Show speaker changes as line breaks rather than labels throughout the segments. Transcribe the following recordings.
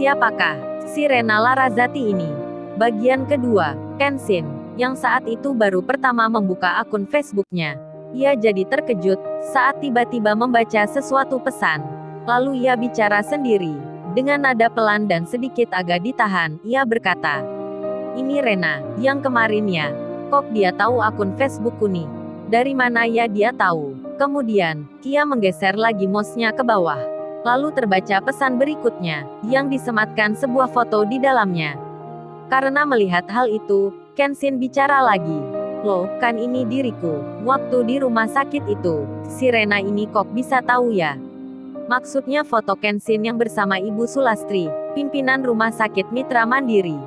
Siapakah si Rena Larazati ini? Bagian kedua, Kenshin, yang saat itu baru pertama membuka akun Facebooknya. Ia jadi terkejut saat tiba-tiba membaca sesuatu pesan. Lalu ia bicara sendiri. Dengan nada pelan dan sedikit agak ditahan, ia berkata, "Ini Rena, yang kemarin ya. Kok dia tahu akun Facebookku nih? Dari mana ya dia tahu?" Kemudian, ia menggeser lagi mouse-nya ke bawah. Lalu terbaca pesan berikutnya, yang disematkan sebuah foto di dalamnya. Karena melihat hal itu, Kenshin bicara lagi. "Loh, kan ini diriku. Waktu di rumah sakit itu, si Rena ini kok bisa tahu ya?" Maksudnya foto Kenshin yang bersama Ibu Sulastri, pimpinan rumah sakit Mitra Mandiri.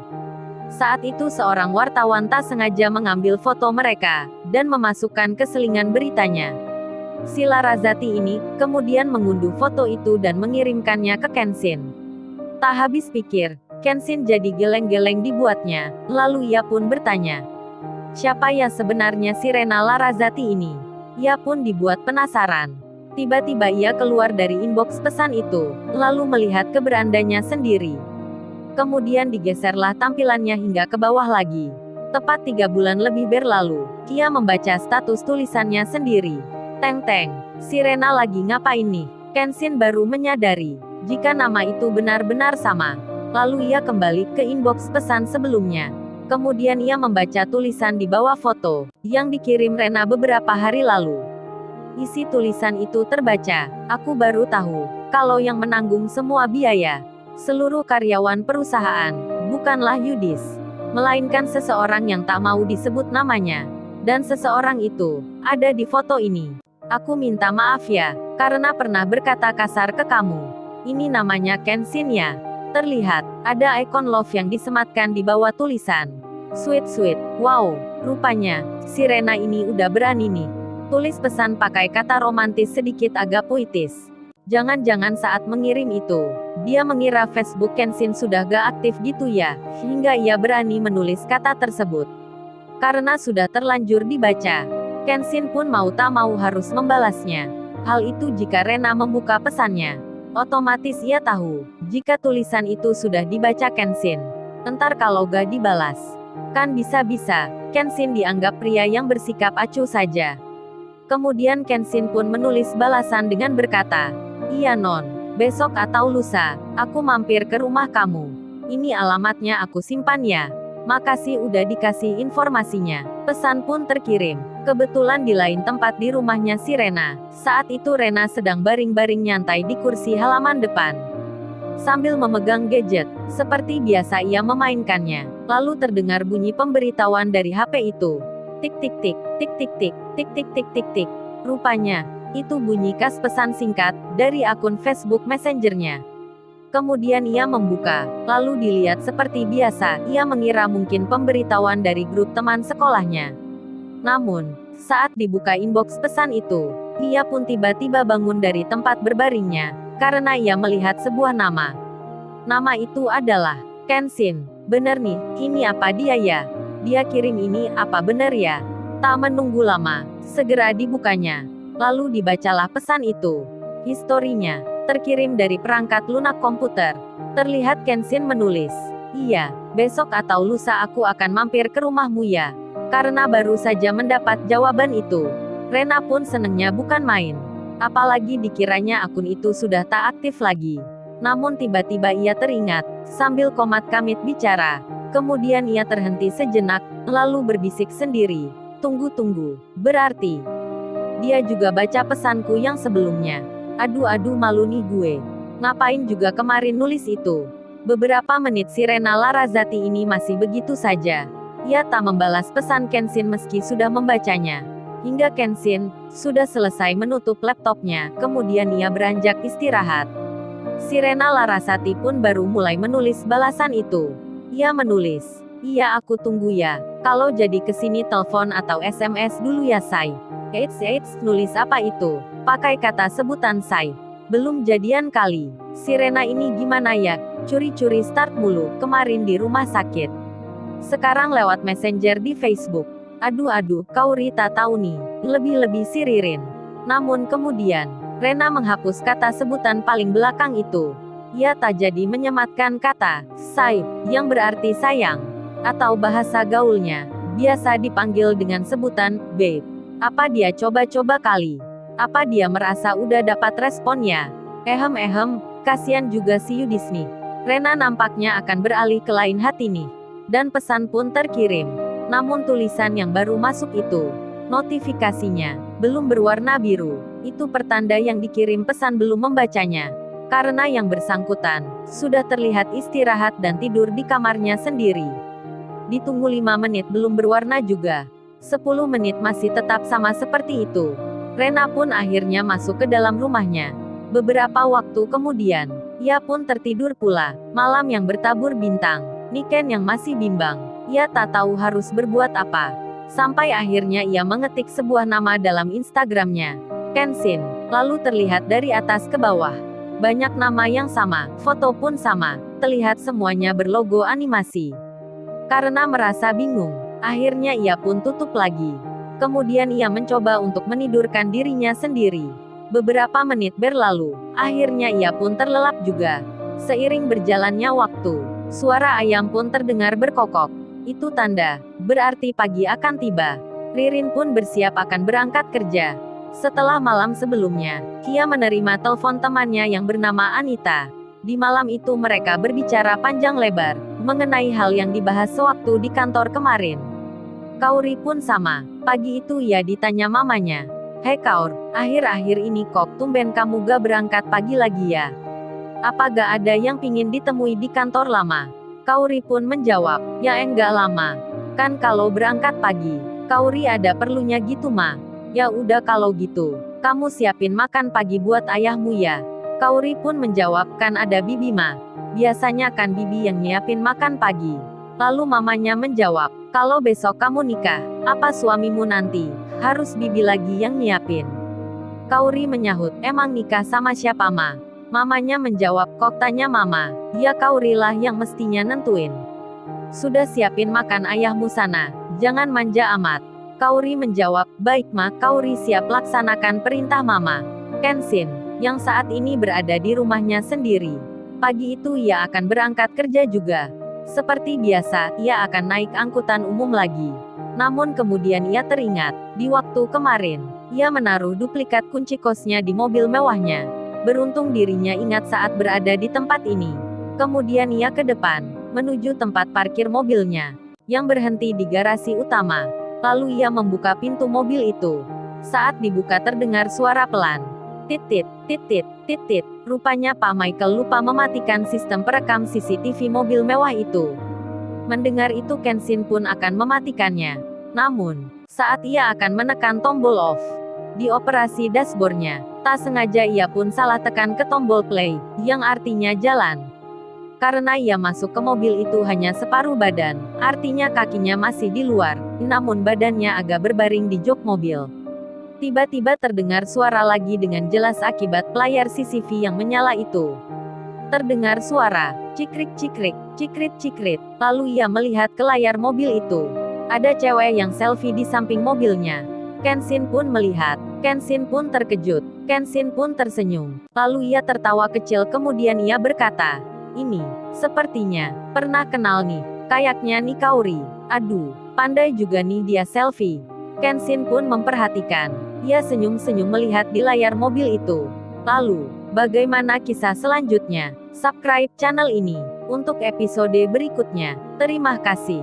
Saat itu seorang wartawan tak sengaja mengambil foto mereka, dan memasukkan ke selingan beritanya. Si Larazati ini, kemudian mengunduh foto itu dan mengirimkannya ke Kenshin. Tak habis pikir, Kenshin jadi geleng-geleng dibuatnya, lalu ia pun bertanya, "Siapa ya sebenarnya si Rena Larazati ini?" Ia pun dibuat penasaran. Tiba-tiba ia keluar dari inbox pesan itu, lalu melihat ke berandanya sendiri. Kemudian digeserlah tampilannya hingga ke bawah lagi. Tepat 3 bulan lebih berlalu, ia membaca status tulisannya sendiri. "Teng-teng, si Rena lagi ngapain nih?" Kenshin baru menyadari, jika nama itu benar-benar sama. Lalu ia kembali ke inbox pesan sebelumnya. Kemudian ia membaca tulisan di bawah foto, yang dikirim Rena beberapa hari lalu. Isi tulisan itu terbaca, "Aku baru tahu, kalau yang menanggung semua biaya, seluruh karyawan perusahaan, bukanlah Yudis, melainkan seseorang yang tak mau disebut namanya. Dan seseorang itu, ada di foto ini. Aku minta maaf ya, karena pernah berkata kasar ke kamu. Ini namanya Kenshin ya." Terlihat, ada ikon love yang disematkan di bawah tulisan. "Sweet. Wow, rupanya, si Rena ini udah berani nih." Tulis pesan pakai kata romantis sedikit agak puitis. Jangan-jangan saat mengirim itu, dia mengira Facebook Kenshin sudah gak aktif gitu ya, hingga ia berani menulis kata tersebut. Karena sudah terlanjur dibaca, Kenshin pun mau tak mau harus membalasnya. Hal itu jika Rena membuka pesannya. Otomatis ia tahu, jika tulisan itu sudah dibaca Kenshin. Entar kalau gak dibalas, kan bisa-bisa, Kenshin dianggap pria yang bersikap acuh saja. Kemudian Kenshin pun menulis balasan dengan berkata, "Iya non, besok atau lusa, aku mampir ke rumah kamu. Ini alamatnya aku simpan ya. Makasih udah dikasih informasinya." Pesan pun terkirim. Kebetulan di lain tempat di rumahnya si Rena. Saat itu Rena sedang baring-baring nyantai di kursi halaman depan. Sambil memegang gadget, seperti biasa ia memainkannya. Lalu terdengar bunyi pemberitahuan dari HP itu. Tik tik tik, tik tik tik, tik tik tik tik tik. Rupanya, itu bunyi kas pesan singkat, dari akun Facebook Messenger-nya. Kemudian ia membuka, lalu dilihat seperti biasa, ia mengira mungkin pemberitahuan dari grup teman sekolahnya. Namun, saat dibuka inbox pesan itu, ia pun tiba-tiba bangun dari tempat berbaringnya, karena ia melihat sebuah nama. Nama itu adalah Kenshin. Bener nih, ini apa dia ya? Dia kirim ini, apa bener ya? Tak menunggu lama, segera dibukanya. Lalu dibacalah pesan itu. Historinya, terkirim dari perangkat lunak komputer. Terlihat Kenshin menulis, "Iya, besok atau lusa aku akan mampir ke rumahmu ya." Karena baru saja mendapat jawaban itu, Rena pun senengnya bukan main. Apalagi dikiranya akun itu sudah tak aktif lagi. Namun tiba-tiba ia teringat, sambil komat kamit bicara. Kemudian ia terhenti sejenak, lalu berbisik sendiri, "Tunggu, berarti dia juga baca pesanku yang sebelumnya. Aduh malu nih gue. Ngapain juga kemarin nulis itu?" Beberapa menit si Rena Larazati ini masih begitu saja. Ia tak membalas pesan Kenshin meski sudah membacanya. Hingga Kenshin sudah selesai menutup laptopnya, kemudian ia beranjak istirahat. Si Rena Larasati pun baru mulai menulis balasan itu. Ia menulis, "Iya aku tunggu ya. Kalau jadi kesini telepon atau SMS dulu ya say." Eits, nulis apa itu? Pakai kata sebutan say. Belum jadian kali. Si Rena ini gimana ya? Curi-curi start mulu, kemarin di rumah sakit. Sekarang lewat Messenger di Facebook. Aduh, kau Rita tahu nih. Lebih-lebih si Ririn. Namun kemudian, Rena menghapus kata sebutan paling belakang itu. Ia tak jadi menyematkan kata "saib" yang berarti sayang, atau bahasa gaulnya, biasa dipanggil dengan sebutan babe. Apa dia coba-coba kali? Apa dia merasa udah dapat responnya? Kasihan juga si Yudis nih. Rena nampaknya akan beralih ke lain hati nih. Dan pesan pun terkirim. Namun tulisan yang baru masuk itu, notifikasinya, belum berwarna biru. Itu pertanda yang dikirim pesan belum membacanya. Karena yang bersangkutan, sudah terlihat istirahat dan tidur di kamarnya sendiri. Ditunggu 5 menit belum berwarna juga. 10 menit masih tetap sama seperti itu. Rena pun akhirnya masuk ke dalam rumahnya. Beberapa waktu kemudian, ia pun tertidur pula. Malam yang bertabur bintang. Niken yang masih bimbang. Ia tak tahu harus berbuat apa. Sampai akhirnya ia mengetik sebuah nama dalam Instagramnya. Kenshin. Lalu terlihat dari atas ke bawah. Banyak nama yang sama, foto pun sama. Terlihat semuanya berlogo animasi. Karena merasa bingung, akhirnya ia pun tutup lagi. Kemudian ia mencoba untuk menidurkan dirinya sendiri. Beberapa menit berlalu, akhirnya ia pun terlelap juga. Seiring berjalannya waktu, suara ayam pun terdengar berkokok. Itu tanda, berarti pagi akan tiba. Ririn pun bersiap akan berangkat kerja. Setelah malam sebelumnya, Kia menerima telepon temannya yang bernama Anita. Di malam itu mereka berbicara panjang lebar, mengenai hal yang dibahas sewaktu di kantor kemarin. Kauri pun sama. Pagi itu ia ditanya mamanya. "Hei Kaur, akhir-akhir ini kok tumben kamu gak berangkat pagi lagi ya? Apa gak ada yang pingin ditemui di kantor lama?" Kauri pun menjawab, "Ya enggak lama. Kan kalau berangkat pagi, Kauri ada perlunya gitu mah." "Ya udah kalau gitu, kamu siapin makan pagi buat ayahmu ya." Kauri pun menjawab, "Kan ada Bibi mah. Biasanya kan Bibi yang nyiapin makan pagi." Lalu mamanya menjawab, "Kalau besok kamu nikah, apa suamimu nanti harus Bibi lagi yang nyiapin?" Kauri menyahut, "Emang nikah sama siapa ma?" Mamanya menjawab, "Kok tanya mama? Ya Kauri lah yang mestinya nentuin. Sudah siapin makan ayahmu sana, jangan manja amat." Kauri menjawab, "Baik ma, Kauri siap laksanakan perintah mama." Kenshin, yang saat ini berada di rumahnya sendiri. Pagi itu ia akan berangkat kerja juga. Seperti biasa, ia akan naik angkutan umum lagi. Namun kemudian ia teringat, di waktu kemarin, ia menaruh duplikat kunci kosnya di mobil mewahnya. Beruntung dirinya ingat saat berada di tempat ini. Kemudian ia ke depan, menuju tempat parkir mobilnya, yang berhenti di garasi utama. Lalu ia membuka pintu mobil itu. Saat dibuka terdengar suara pelan. Titit, titit, titit. Rupanya Pak Michael lupa mematikan sistem perekam CCTV mobil mewah itu. Mendengar itu Kenshin pun akan mematikannya. Namun, saat ia akan menekan tombol off di operasi dashboardnya, tak sengaja ia pun salah tekan ke tombol play, yang artinya jalan. Karena ia masuk ke mobil itu hanya separuh badan, artinya kakinya masih di luar, namun badannya agak berbaring di jok mobil. Tiba-tiba terdengar suara lagi dengan jelas akibat layar CCTV yang menyala itu. Terdengar suara, cikrik-cikrik, cikrit-cikrit, lalu ia melihat ke layar mobil itu. Ada cewek yang selfie di samping mobilnya. Kenshin pun melihat, Kenshin pun terkejut, Kenshin pun tersenyum. Lalu ia tertawa kecil kemudian ia berkata, "Ini, sepertinya, pernah kenal nih, kayaknya nih Kauri. Aduh, pandai juga nih dia selfie." Kenshin pun memperhatikan. Ia senyum-senyum melihat di layar mobil itu. Lalu, bagaimana kisah selanjutnya? Subscribe channel ini untuk episode berikutnya. Terima kasih.